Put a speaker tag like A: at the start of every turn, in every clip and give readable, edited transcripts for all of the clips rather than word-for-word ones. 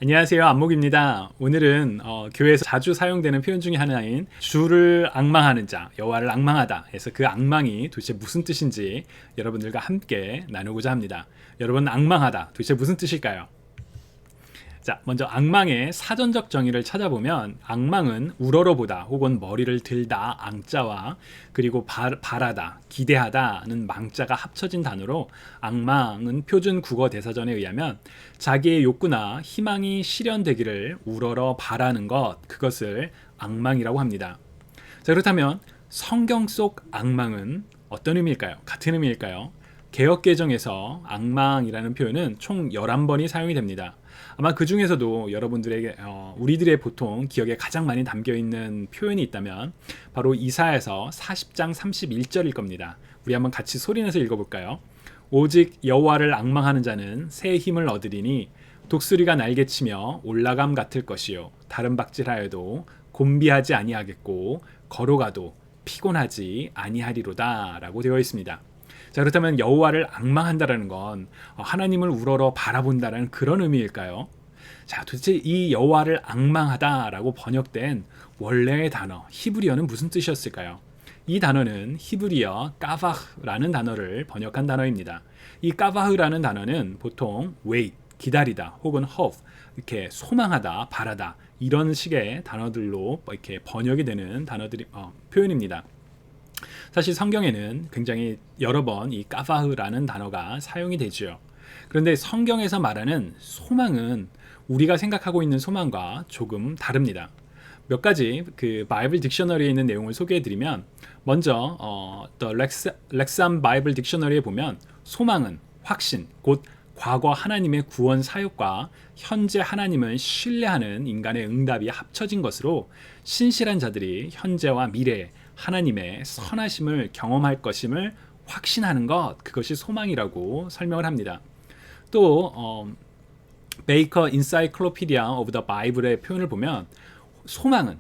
A: 안녕하세요. 안목입니다. 오늘은 교회에서 자주 사용되는 표현 중에 하나인 주를 앙망하는 자, 여호와를 앙망하다 해서 그 앙망이 도대체 무슨 뜻인지 여러분들과 함께 나누고자 합니다. 여러분, 앙망하다 도대체 무슨 뜻일까요? 자, 먼저 앙망의 사전적 정의를 찾아보면 앙망은 우러러보다 혹은 머리를 들다 앙자와 그리고 바라다, 기대하다는 망자가 합쳐진 단어로 앙망은 표준 국어 대사전에 의하면 자기의 욕구나 희망이 실현되기를 우러러 바라는 것, 그것을 앙망이라고 합니다. 자, 그렇다면 성경 속 앙망은 어떤 의미일까요? 같은 의미일까요? 개역개정에서 앙망이라는 표현은 총 11번이 사용이 됩니다. 아마 그 중에서도 여러분들에게 우리들의 보통 기억에 가장 많이 담겨있는 표현이 있다면 바로 이사야서 40장 31절일 겁니다. 우리 한번 같이 소리내서 읽어볼까요? 오직 여호와를 앙망하는 자는 새 힘을 얻으리니 독수리가 날개치며 올라감 같을 것이요 다른 박질하여도 곤비하지 아니하겠고 걸어가도 피곤하지 아니하리로다 라고 되어 있습니다. 자, 그렇다면 여호와를 앙망한다라는 건 하나님을 우러러 바라본다라는 그런 의미일까요? 자, 도대체 이 여호와를 앙망하다라고 번역된 원래의 단어 히브리어는 무슨 뜻이었을까요? 이 단어는 히브리어 까바흐라는 단어를 번역한 단어입니다. 이 까바흐라는 단어는 보통 wait, 기다리다 혹은 hope, 이렇게 소망하다, 바라다 이런 식의 단어들로 이렇게 번역이 되는 단어들이 표현입니다. 사실 성경에는 굉장히 여러 번 이 까바흐라는 단어가 사용이 되죠. 그런데 성경에서 말하는 소망은 우리가 생각하고 있는 소망과 조금 다릅니다. 몇 가지 그 바이블 딕셔너리에 있는 내용을 소개해드리면, 먼저 The 렉삼 바이블 딕셔너리에 보면 소망은 확신, 곧 과거 하나님의 구원 사역과 현재 하나님을 신뢰하는 인간의 응답이 합쳐진 것으로 신실한 자들이 현재와 미래에 하나님의 선하심을 경험할 것임을 확신하는 것, 그것이 소망이라고 설명을 합니다. 또 베이커 인사이클로피디아 오브 더 바이블의 표현을 보면 소망은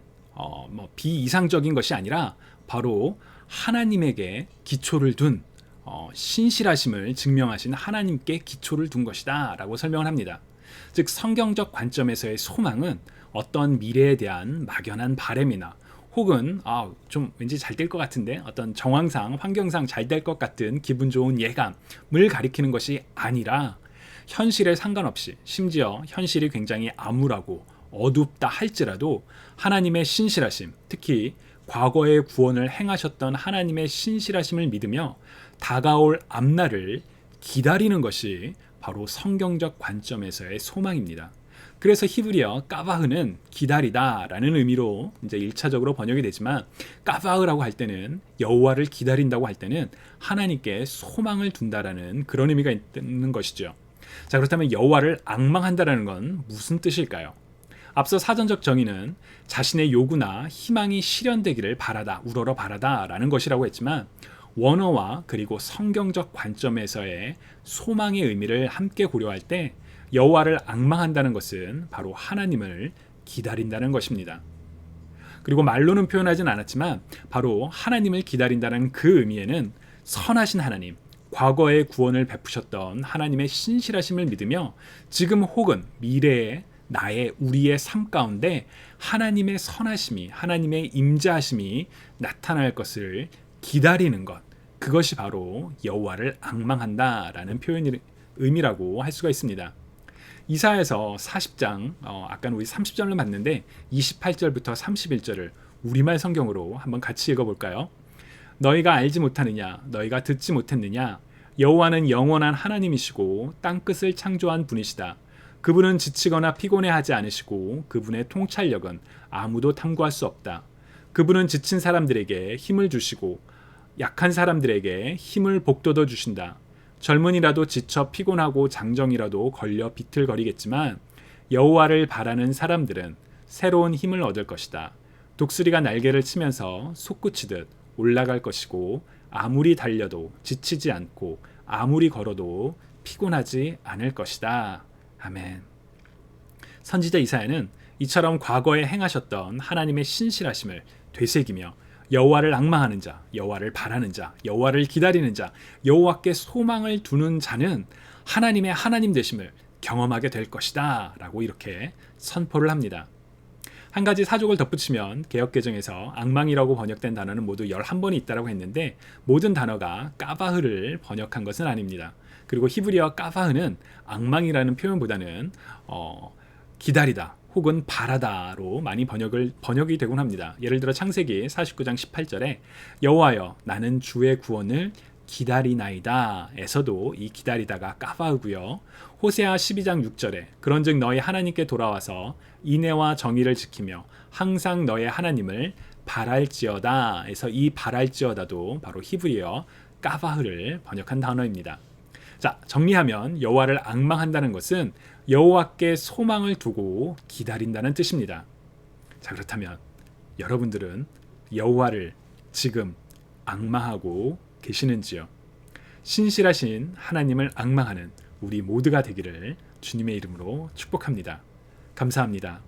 A: 비이상적인 것이 아니라 바로 하나님에게 기초를 둔 신실하심을 증명하신 하나님께 기초를 둔 것이다 라고 설명을 합니다. 즉 성경적 관점에서의 소망은 어떤 미래에 대한 막연한 바람이나 혹은 좀 왠지 잘 될 것 같은데 어떤 정황상 환경상 잘 될 것 같은 기분 좋은 예감을 가리키는 것이 아니라 현실에 상관없이, 심지어 현실이 굉장히 암울하고 어둡다 할지라도 하나님의 신실하심, 특히 과거의 구원을 행하셨던 하나님의 신실하심을 믿으며 다가올 앞날을 기다리는 것이 바로 성경적 관점에서의 소망입니다. 그래서 히브리어 까바흐는 기다리다라는 의미로 이제 1차적으로 번역이 되지만, 까바흐라고 할 때는 여호와를 기다린다고 할 때는 하나님께 소망을 둔다라는 그런 의미가 있는 것이죠. 자, 그렇다면 여호와를 앙망한다라는 건 무슨 뜻일까요? 앞서 사전적 정의는 자신의 요구나 희망이 실현되기를 바라다, 우러러 바라다라는 것이라고 했지만, 원어와 그리고 성경적 관점에서의 소망의 의미를 함께 고려할 때 여호와를 앙망한다는 것은 바로 하나님을 기다린다는 것입니다. 그리고 말로는 표현하진 않았지만 바로 하나님을 기다린다는 그 의미에는 선하신 하나님, 과거의 구원을 베푸셨던 하나님의 신실하심을 믿으며 지금 혹은 미래의 우리의 삶 가운데 하나님의 선하심이, 하나님의 임재하심이 나타날 것을 기다리는 것, 그것이 바로 여호와를 앙망한다라는 표현의 의미라고 할 수가 있습니다. 이사야서 40장, 아까 우리 30절을 봤는데 28절부터 31절을 우리말 성경으로 한번 같이 읽어볼까요? 너희가 알지 못하느냐, 너희가 듣지 못했느냐, 여호와는 영원한 하나님이시고 땅끝을 창조한 분이시다. 그분은 지치거나 피곤해하지 않으시고 그분의 통찰력은 아무도 탐구할 수 없다. 그분은 지친 사람들에게 힘을 주시고 약한 사람들에게 힘을 복돋워 주신다. 젊은이라도 지쳐 피곤하고 장정이라도 걸려 비틀거리겠지만 여호와를 바라는 사람들은 새로운 힘을 얻을 것이다. 독수리가 날개를 치면서 솟구치듯 올라갈 것이고 아무리 달려도 지치지 않고 아무리 걸어도 피곤하지 않을 것이다. 아멘. 선지자 이사야는 이처럼 과거에 행하셨던 하나님의 신실하심을 되새기며 여호와를 앙망하는 자, 여호와를 바라는 자, 여호와를 기다리는 자, 여호와께 소망을 두는 자는 하나님의 하나님 되심을 경험하게 될 것이다 라고 이렇게 선포를 합니다. 한 가지 사족을 덧붙이면 개역개정에서 악망이라고 번역된 단어는 모두 11번이 있다고 했는데 모든 단어가 까바흐를 번역한 것은 아닙니다. 그리고 히브리어 까바흐는 악망이라는 표현보다는 기다리다 혹은 바라다로 많이 번역이 되곤 합니다. 예를 들어 창세기 49장 18절에 여호와여 나는 주의 구원을 기다리나이다 에서도 이 기다리다가 까바흐고요. 호세아 12장 6절에 그런즉 너희 하나님께 돌아와서 인애와 정의를 지키며 항상 너의 하나님을 바랄지어다 에서 이 바랄지어다도 바로 히브리어 까바흐를 번역한 단어입니다. 자, 정리하면 여호와를 앙망한다는 것은 여호와께 소망을 두고 기다린다는 뜻입니다. 자, 그렇다면 여러분들은 여호와를 지금 앙망하고 계시는지요? 신실하신 하나님을 앙망하는 우리 모두가 되기를 주님의 이름으로 축복합니다. 감사합니다.